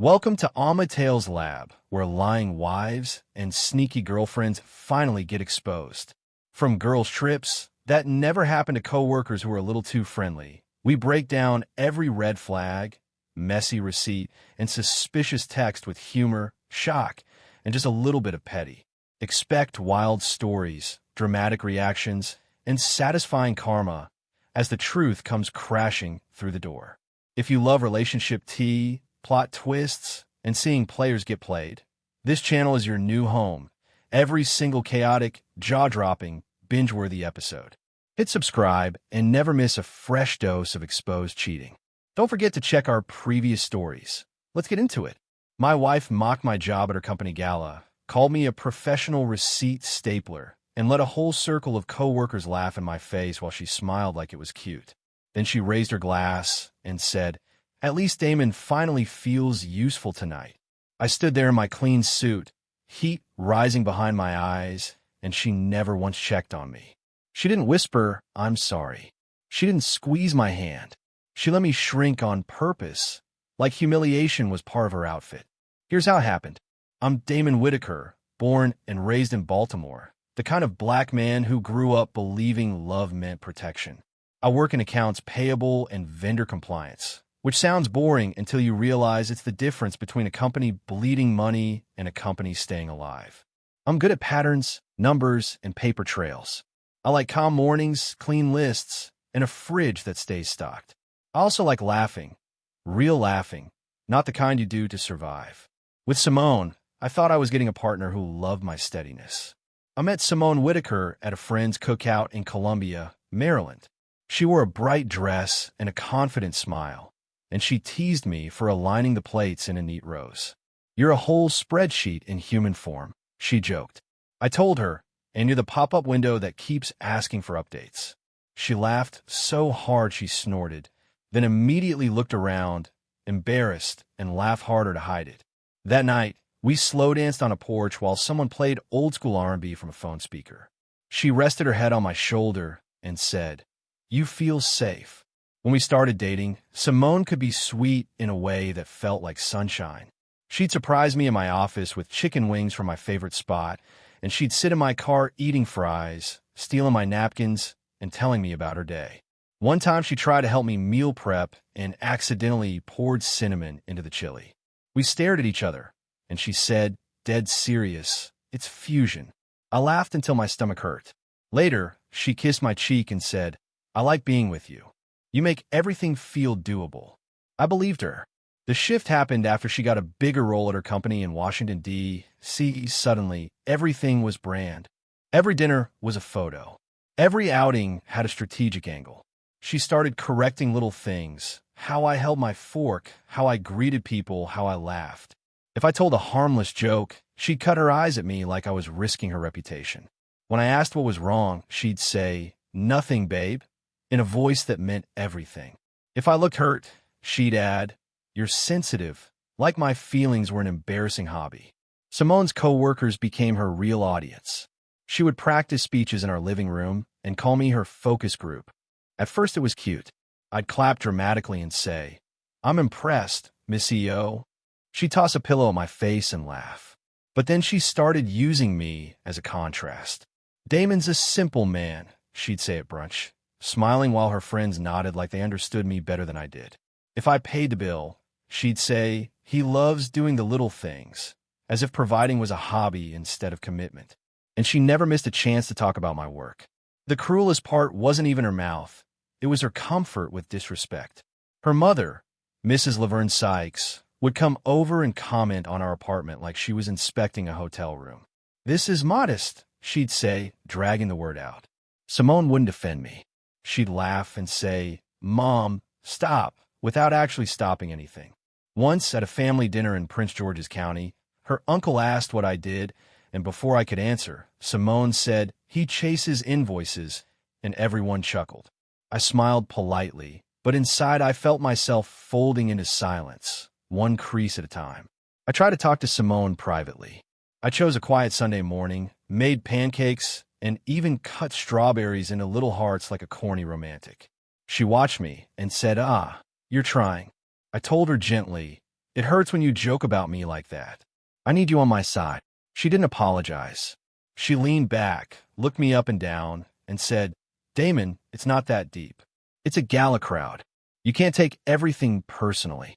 Welcome to Tale's lab, where lying wives and sneaky girlfriends finally get exposed. From girls' trips that never happen to coworkers who are a little too friendly, we break down every red flag, messy receipt, and suspicious text with humor, shock, and just a little bit of petty. Expect wild stories, dramatic reactions, and satisfying karma as the truth comes crashing through the door. If you love relationship tea, plot twists, and seeing players get played, this channel is your new home. Every single chaotic, jaw-dropping, binge-worthy episode. Hit subscribe and never miss a fresh dose of exposed cheating. Don't forget to check our previous stories. Let's get into it. My wife mocked my job at her company Gala, called me a professional receipt stapler, and let a whole circle of coworkers laugh in my face while she smiled like it was cute. Then she raised her glass and said, "At least Damon finally feels useful tonight." I stood there in my clean suit, heat rising behind my eyes, and she never once checked on me. She didn't whisper, "I'm sorry." She didn't squeeze my hand. She let me shrink on purpose, like humiliation was part of her outfit. Here's how it happened. I'm Damon Whitaker, born and raised in Baltimore, the kind of black man who grew up believing love meant protection. I work in accounts payable and vendor compliance, which sounds boring until you realize it's the difference between a company bleeding money and a company staying alive. I'm good at patterns, numbers, and paper trails. I like calm mornings, clean lists, and a fridge that stays stocked. I also like laughing, real laughing, not the kind you do to survive. With Simone, I thought I was getting a partner who loved my steadiness. I met Simone Whitaker at a friend's cookout in Columbia, Maryland. She wore a bright dress and a confident smile, and she teased me for aligning the plates in a neat rows. "You're a whole spreadsheet in human form," she joked. I told her, "And you're the pop-up window that keeps asking for updates." She laughed so hard she snorted, then immediately looked around, embarrassed, and laughed harder to hide it. That night, we slow danced on a porch while someone played old-school R&B from a phone speaker. She rested her head on my shoulder and said, "You feel safe." When we started dating, Simone could be sweet in a way that felt like sunshine. She'd surprise me in my office with chicken wings from my favorite spot, and she'd sit in my car eating fries, stealing my napkins, and telling me about her day. One time she tried to help me meal prep and accidentally poured cinnamon into the chili. We stared at each other, and she said, dead serious, "It's fusion." I laughed until my stomach hurt. Later, she kissed my cheek and said, "I like being with you. You make everything feel doable." I believed her. The shift happened after she got a bigger role at her company in Washington, D.C. Suddenly, everything was brand. Every dinner was a photo. Every outing had a strategic angle. She started correcting little things, how I held my fork, how I greeted people, how I laughed. If I told a harmless joke, she'd cut her eyes at me like I was risking her reputation. When I asked what was wrong, she'd say, "Nothing, babe," in a voice that meant everything. If I looked hurt, she'd add, "You're sensitive," like my feelings were an embarrassing hobby. Simone's coworkers became her real audience. She would practice speeches in our living room and call me her focus group. At first it was cute. I'd clap dramatically and say, "I'm impressed, Miss EO." She'd toss a pillow at my face and laugh. But then she started using me as a contrast. "Damon's a simple man," she'd say at brunch, smiling while her friends nodded like they understood me better than I did. If I paid the bill, she'd say, "He loves doing the little things," as if providing was a hobby instead of commitment. And she never missed a chance to talk about my work. The cruelest part wasn't even her mouth. It was her comfort with disrespect. Her mother, Mrs. Laverne Sykes, would come over and comment on our apartment like she was inspecting a hotel room. "This is modest," she'd say, dragging the word out. Simone wouldn't defend me. She'd laugh and say, "Mom, stop," without actually stopping anything. Once, at a family dinner in Prince George's County, her uncle asked what I did, and before I could answer, Simone said, "He chases invoices," and everyone chuckled. I smiled politely, but inside I felt myself folding into silence, one crease at a time. I tried to talk to Simone privately. I chose a quiet Sunday morning, made pancakes, and even cut strawberries into little hearts like a corny romantic. She watched me and said, "Ah, you're trying." I told her gently, It hurts when you joke about me like that. I need you on my side." She didn't apologize. She leaned back, looked me up and down, and said, "Damon, it's not that deep. It's a gala crowd. You can't take everything personally."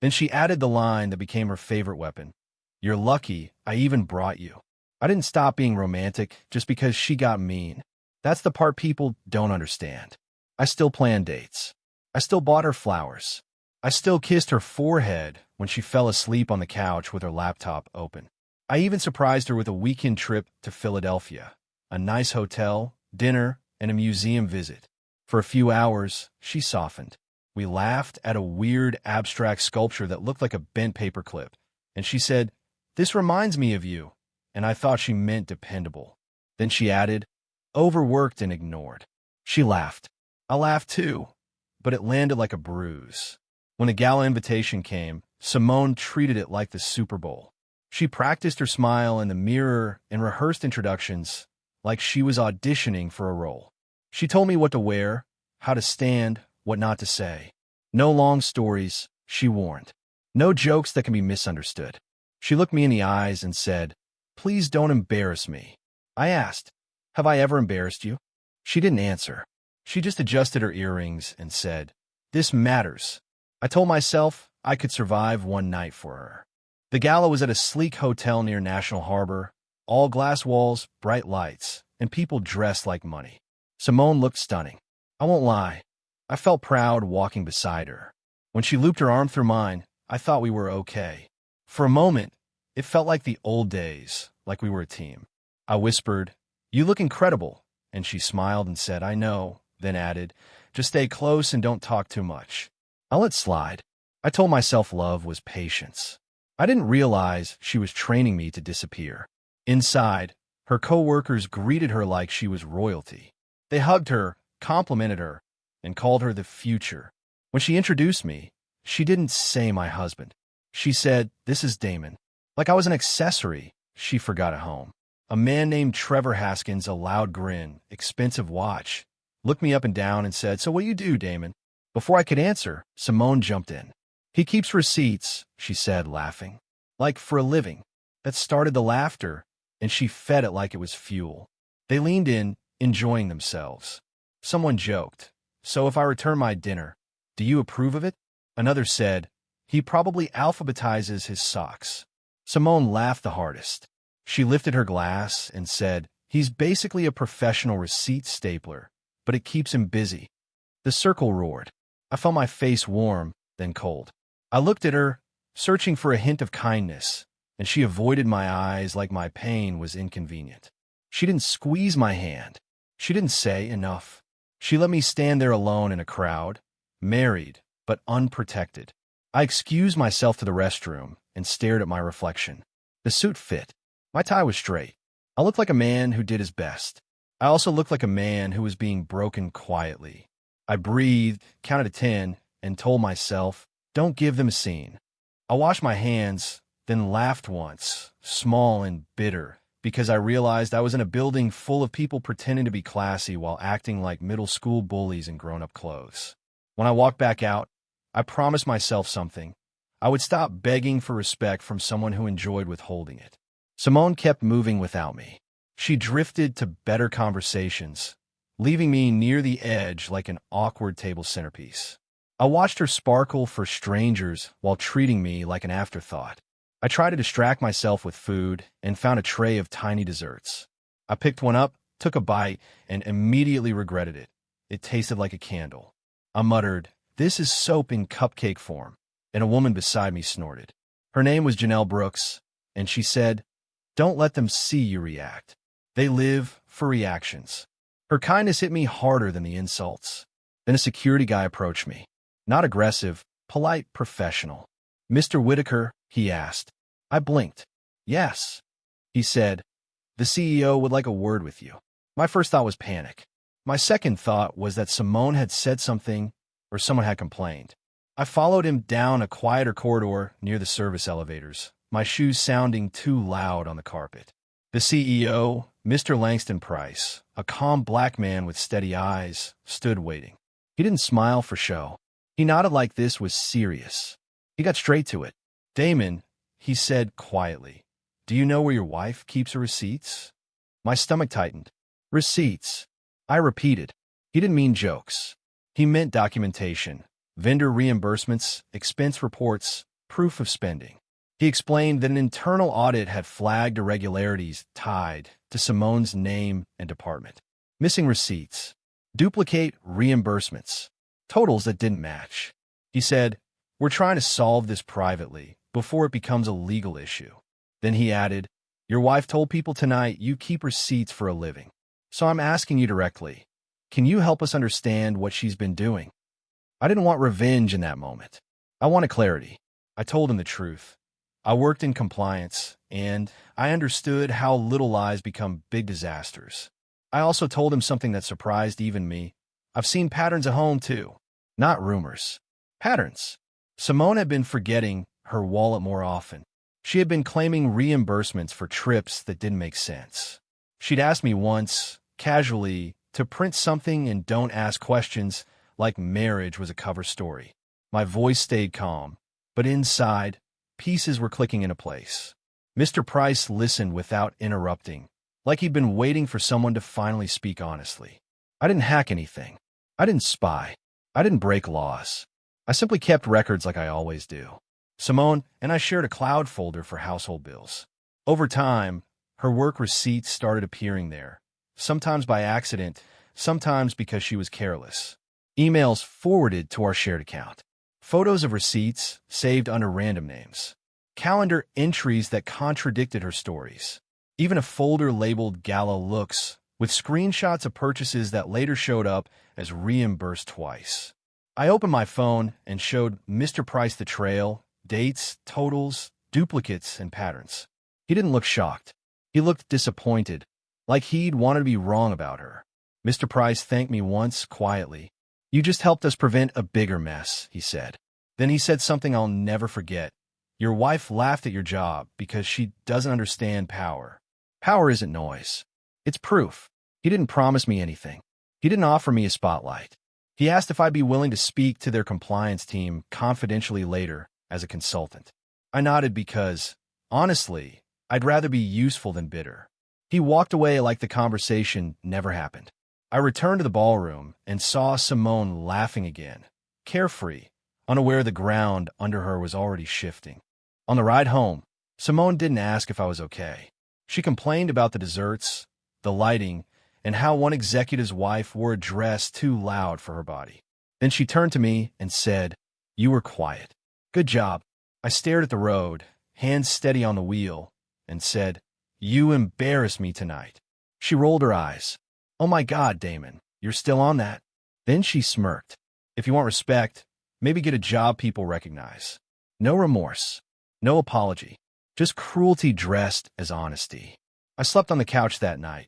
Then she added the line that became her favorite weapon. "You're lucky I even brought you." I didn't stop being romantic just because she got mean. That's the part people don't understand. I still planned dates. I still bought her flowers. I still kissed her forehead when she fell asleep on the couch with her laptop open. I even surprised her with a weekend trip to Philadelphia, a nice hotel, dinner, and a museum visit. For a few hours, she softened. We laughed at a weird abstract sculpture that looked like a bent paperclip, and she said, "This reminds me of you," and I thought she meant dependable. Then she added, "Overworked and ignored." She laughed. I laughed too, but it landed like a bruise. When the gala invitation came, Simone treated it like the Super Bowl. She practiced her smile in the mirror and rehearsed introductions like she was auditioning for a role. She told me what to wear, how to stand, what not to say. No long stories, she warned. No jokes that can be misunderstood. She looked me in the eyes and said, "Please don't embarrass me." I asked, "Have I ever embarrassed you?" She didn't answer. She just adjusted her earrings and said, "This matters." I told myself I could survive one night for her. The gala was at a sleek hotel near National Harbor, all glass walls, bright lights, and people dressed like money. Simone looked stunning. I won't lie, I felt proud walking beside her. When she looped her arm through mine, I thought we were okay. For a moment, it felt like the old days, like we were a team. I whispered, "You look incredible," and she smiled and said, "I know," then added, "Just stay close and don't talk too much." I let slide. I told myself love was patience. I didn't realize she was training me to disappear. Inside, her coworkers greeted her like she was royalty. They hugged her, complimented her, and called her the future. When she introduced me, she didn't say my husband. She said, "This is Damon." Like I was an accessory she forgot at home. A man named Trevor Haskins, a loud grin, expensive watch, looked me up and down and said, "So what do you do, Damon?" Before I could answer, Simone jumped in. "He keeps receipts," she said, laughing. "Like for a living." That started the laughter, and she fed it like it was fuel. They leaned in, enjoying themselves. Someone joked, "So if I return my dinner, do you approve of it?" Another said, "He probably alphabetizes his socks." Simone laughed the hardest. She lifted her glass and said, "He's basically a professional receipt stapler, but it keeps him busy." The circle roared. I felt my face warm, then cold. I looked at her, searching for a hint of kindness, and she avoided my eyes like my pain was inconvenient. She didn't squeeze my hand. She didn't say enough. She let me stand there alone in a crowd, married, but unprotected. I excused myself to the restroom and stared at my reflection. The suit fit. My tie was straight. I looked like a man who did his best. I also looked like a man who was being broken quietly. I breathed, counted to 10, and told myself, "Don't give them a scene." I washed my hands, then laughed once, small and bitter, because I realized I was in a building full of people pretending to be classy while acting like middle school bullies in grown-up clothes. When I walked back out, I promised myself something. I would stop begging for respect from someone who enjoyed withholding it. Simone kept moving without me. She drifted to better conversations, leaving me near the edge like an awkward table centerpiece. I watched her sparkle for strangers while treating me like an afterthought. I tried to distract myself with food and found a tray of tiny desserts. I picked one up, took a bite, and immediately regretted it. It tasted like a candle. I muttered, "This is soap in cupcake form," and a woman beside me snorted. Her name was Janelle Brooks, and she said, "Don't let them see you react. They live for reactions." Her kindness hit me harder than the insults. Then a security guy approached me. Not aggressive, polite, professional. "Mr. Whitaker?" he asked. I blinked. "Yes." He said, "The CEO would like a word with you." My first thought was panic. My second thought was that Simone had said something or someone had complained. I followed him down a quieter corridor near the service elevators, my shoes sounding too loud on the carpet. The CEO, Mr. Langston Price, a calm black man with steady eyes, stood waiting. He didn't smile for show. He nodded like this was serious. He got straight to it. Damon, he said quietly, do you know where your wife keeps her receipts? My stomach tightened. Receipts. I repeated. He didn't mean jokes. He meant documentation, vendor reimbursements, expense reports, proof of spending. He explained that an internal audit had flagged irregularities tied to Simone's name and department. Missing receipts, duplicate reimbursements, totals that didn't match. He said, we're trying to solve this privately before it becomes a legal issue. Then he added, your wife told people tonight you keep receipts for a living. So I'm asking you directly, can you help us understand what she's been doing? I didn't want revenge in that moment. I wanted clarity. I told him the truth. I worked in compliance, and I understood how little lies become big disasters. I also told him something that surprised even me. I've seen patterns at home, too. Not rumors. Patterns. Simone had been forgetting her wallet more often. She had been claiming reimbursements for trips that didn't make sense. She'd asked me once, casually, to print something and don't ask questions like marriage was a cover story. My voice stayed calm, but inside, pieces were clicking into place. Mr. Price listened without interrupting, like he'd been waiting for someone to finally speak honestly. I didn't hack anything. I didn't spy. I didn't break laws. I simply kept records like I always do. Simone and I shared a cloud folder for household bills. Over time, her work receipts started appearing there, sometimes by accident, sometimes because she was careless. Emails forwarded to our shared account. Photos of receipts saved under random names. Calendar entries that contradicted her stories. Even a folder labeled Gala Looks with screenshots of purchases that later showed up as reimbursed twice. I opened my phone and showed Mr. Price the trail, dates, totals, duplicates, and patterns. He didn't look shocked. He looked disappointed, like he'd wanted to be wrong about her. Mr. Price thanked me once, quietly. You just helped us prevent a bigger mess, he said. Then he said something I'll never forget. Your wife laughed at your job because she doesn't understand power. Power isn't noise. It's proof. He didn't promise me anything. He didn't offer me a spotlight. He asked if I'd be willing to speak to their compliance team confidentially later as a consultant. I nodded because, honestly, I'd rather be useful than bitter. He walked away like the conversation never happened. I returned to the ballroom and saw Simone laughing again, carefree, unaware the ground under her was already shifting. On the ride home, Simone didn't ask if I was okay. She complained about the desserts, the lighting, and how one executive's wife wore a dress too loud for her body. Then she turned to me and said, you were quiet. Good job. I stared at the road, hands steady on the wheel, and said, you embarrassed me tonight. She rolled her eyes. Oh my God, Damon, you're still on that. Then she smirked. If you want respect, maybe get a job people recognize. No remorse. No apology. Just cruelty dressed as honesty. I slept on the couch that night.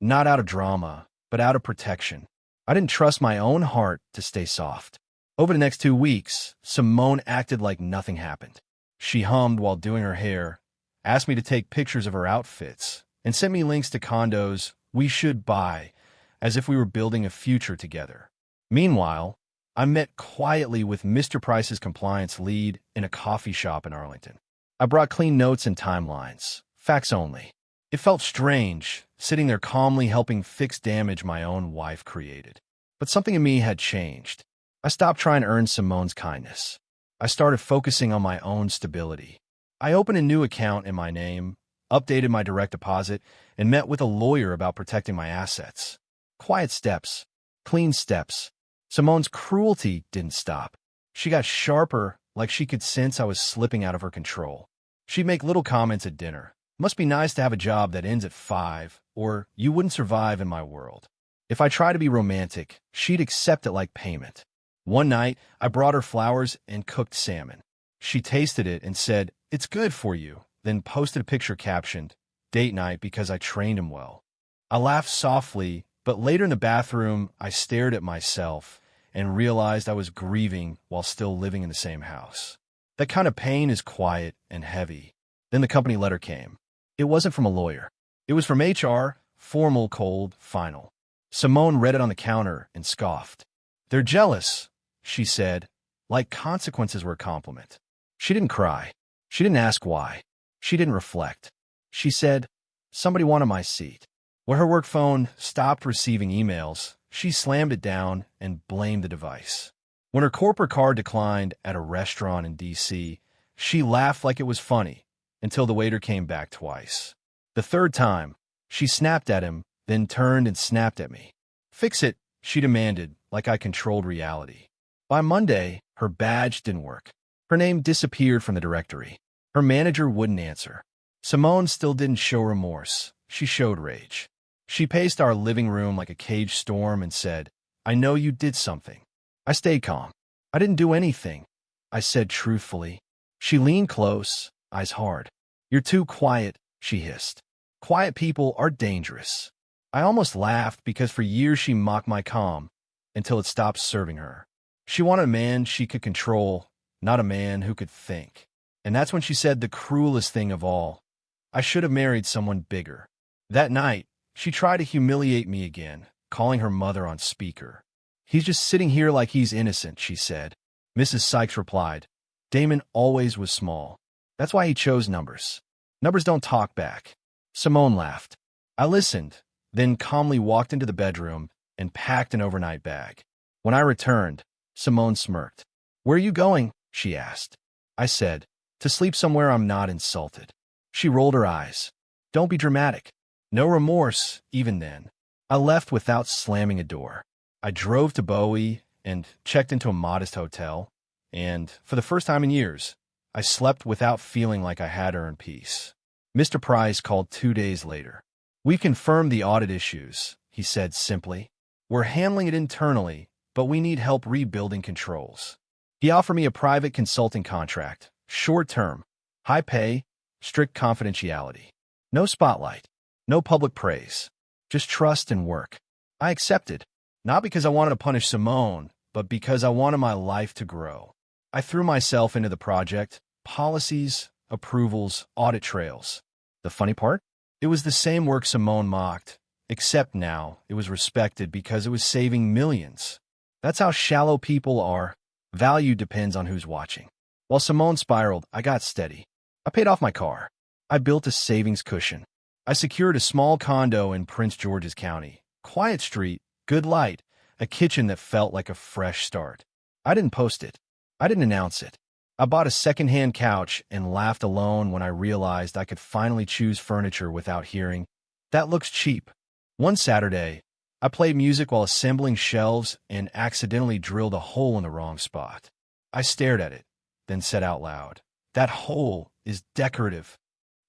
Not out of drama, but out of protection. I didn't trust my own heart to stay soft. Over the next 2 weeks, Simone acted like nothing happened. She hummed while doing her hair, asked me to take pictures of her outfits, and sent me links to condos we should buy, as if we were building a future together. Meanwhile, I met quietly with Mr. Price's compliance lead in a coffee shop in Arlington. I brought clean notes and timelines, facts only. It felt strange, sitting there calmly helping fix damage my own wife created. But something in me had changed. I stopped trying to earn Simone's kindness. I started focusing on my own stability. I opened a new account in my name, updated my direct deposit, and met with a lawyer about protecting my assets. Quiet steps, clean steps. Simone's cruelty didn't stop. She got sharper, like she could sense I was slipping out of her control. She'd make little comments at dinner. Must be nice to have a job that ends at 5, or you wouldn't survive in my world. If I tried to be romantic, she'd accept it like payment. One night, I brought her flowers and cooked salmon. She tasted it and said, it's good for you, then posted a picture captioned, date night because I trained him well. I laughed softly, but later in the bathroom, I stared at myself and realized I was grieving while still living in the same house. That kind of pain is quiet and heavy. Then the company letter came. It wasn't from a lawyer. It was from HR, formal, cold, final. Simone read it on the counter and scoffed. They're jealous, she said, like consequences were a compliment. She didn't cry. She didn't ask why. She didn't reflect. She said, "Somebody wanted my seat." When her work phone stopped receiving emails, she slammed it down and blamed the device. When her corporate card declined at a restaurant in D.C., she laughed like it was funny until the waiter came back twice. The third time, she snapped at him, then turned and snapped at me. "Fix it," she demanded, like I controlled reality. By Monday, her badge didn't work. Her name disappeared from the directory. Her manager wouldn't answer. Simone still didn't show remorse. She showed rage. She paced our living room like a caged storm and said, "I know you did something." I stayed calm. "I didn't do anything," I said truthfully. She leaned close, eyes hard. "You're too quiet," she hissed. "Quiet people are dangerous." I almost laughed because for years she mocked my calm until it stopped serving her. She wanted a man she could control, not a man who could think. And that's when she said the cruelest thing of all. I should have married someone bigger. That night, she tried to humiliate me again, calling her mother on speaker. "He's just sitting here like he's innocent," she said. Mrs. Sykes replied, "Damon always was small. That's why he chose numbers. Numbers don't talk back." Simone laughed. I listened, then calmly walked into the bedroom and packed an overnight bag. When I returned, Simone smirked. "Where are you going?" she asked. I said, "To sleep somewhere I'm not insulted." She rolled her eyes. "Don't be dramatic." No remorse, even then. I left without slamming a door. I drove to Bowie and checked into a modest hotel, and, for the first time in years, I slept without feeling like I had earned peace. Mr. Price called 2 days later. "We confirmed the audit issues," he said simply. "We're handling it internally, but we need help rebuilding controls." He offered me a private consulting contract, short-term, high pay, strict confidentiality. No spotlight, no public praise, just trust and work. I accepted, not because I wanted to punish Simone, but because I wanted my life to grow. I threw myself into the project, policies, approvals, audit trails. The funny part? It was the same work Simone mocked, except now it was respected because it was saving millions. That's how shallow people are. Value depends on who's watching. While Simone spiraled, I got steady. I paid off my car. I built a savings cushion. I secured a small condo in Prince George's County. Quiet street, good light, a kitchen that felt like a fresh start. I didn't post it. I didn't announce it. I bought a second-hand couch and laughed alone when I realized I could finally choose furniture without hearing, "That looks cheap." One Saturday, I played music while assembling shelves and accidentally drilled a hole in the wrong spot. I stared at it, then said out loud, "That hole is decorative."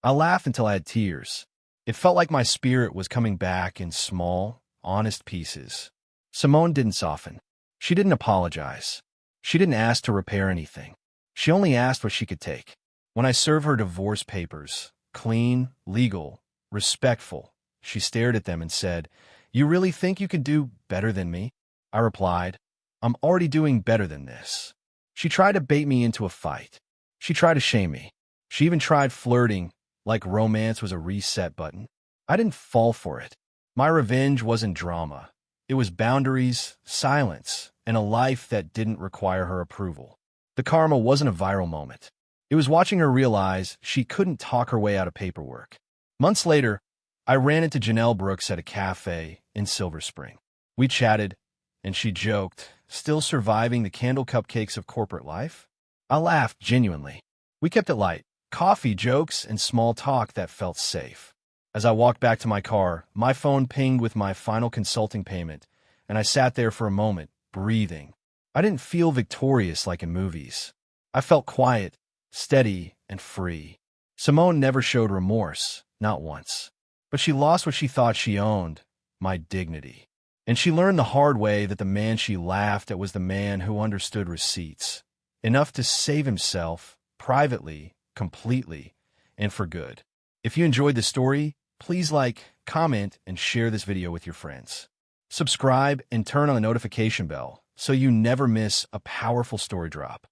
I laughed until I had tears. It felt like my spirit was coming back in small, honest pieces. Simone didn't soften. She didn't apologize. She didn't ask to repair anything. She only asked what she could take. When I served her divorce papers, clean, legal, respectful, she stared at them and said, "You really think you can do better than me?" I replied, "I'm already doing better than this." She tried to bait me into a fight. She tried to shame me. She even tried flirting, like romance was a reset button. I didn't fall for it. My revenge wasn't drama. It was boundaries, silence, and a life that didn't require her approval. The karma wasn't a viral moment. It was watching her realize she couldn't talk her way out of paperwork. Months later, I ran into Janelle Brooks at a cafe in Silver Spring. We chatted, and she joked, "Still surviving the candle cupcakes of corporate life?" I laughed genuinely. We kept it light, coffee, jokes, and small talk that felt safe. As I walked back to my car, my phone pinged with my final consulting payment, and I sat there for a moment, breathing. I didn't feel victorious like in movies. I felt quiet, steady, and free. Simone never showed remorse, not once. But she lost what she thought she owned, my dignity. And she learned the hard way that the man she laughed at was the man who understood receipts, enough to save himself, privately, completely, and for good. If you enjoyed the story, please like, comment, and share this video with your friends. Subscribe and turn on the notification bell so you never miss a powerful story drop.